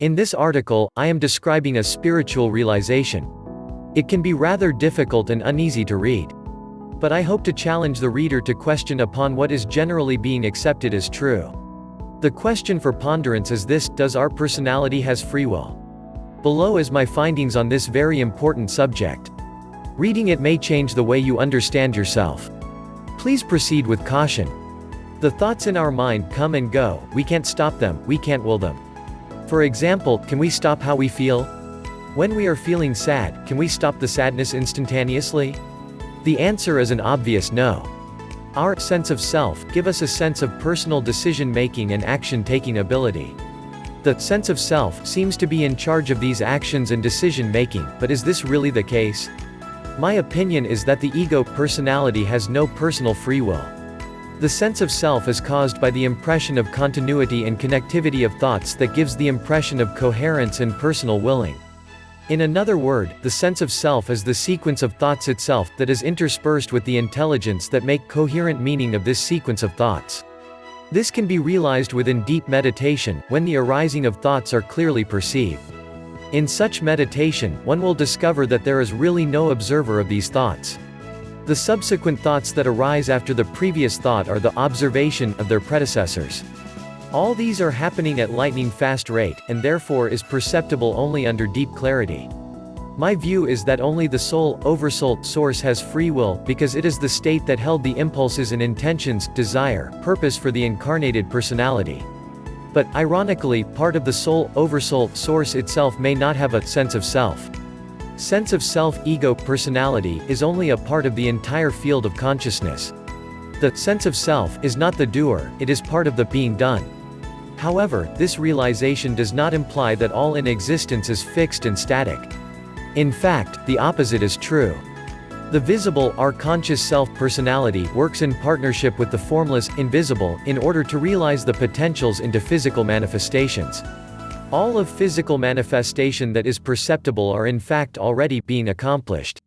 In this article, I am describing a spiritual realization. It can be rather difficult and uneasy to read. But I hope to challenge the reader to question upon what is generally being accepted as true. The question for ponderance is this: does our personality has free will? Below is my findings on this very important subject. Reading it may change the way you understand yourself. Please proceed with caution. The thoughts in our mind come and go, we can't stop them, we can't will them. For example, can we stop how we feel? When we are feeling sad, can we stop the sadness instantaneously? The answer is an obvious no. Our sense of self gives us a sense of personal decision-making and action-taking ability. The sense of self seems to be in charge of these actions and decision-making, but is this really the case? My opinion is that the ego personality has no personal free will. The sense of self is caused by the impression of continuity and connectivity of thoughts that gives the impression of coherence and personal willing. In another word, the sense of self is the sequence of thoughts itself that is interspersed with the intelligence that make coherent meaning of this sequence of thoughts. This can be realized within deep meditation, when the arising of thoughts are clearly perceived. In such meditation, one will discover that there is really no observer of these thoughts. The subsequent thoughts that arise after the previous thought are the observation of their predecessors. All these are happening at lightning-fast rate, and therefore is perceptible only under deep clarity. My view is that only the soul, oversoul, source has free will, because it is the state that held the impulses and intentions, desire, purpose for the incarnated personality. But, ironically, part of the soul, oversoul, source itself may not have a sense of self. Sense of self, ego, personality, is only a part of the entire field of consciousness. The sense of self is not the doer, it is part of the being done. However, this realization does not imply that all in existence is fixed and static. In fact, the opposite is true. The visible, our conscious self-personality works in partnership with the formless, invisible, in order to realize the potentials into physical manifestations. All of physical manifestation that is perceptible are in fact already being accomplished.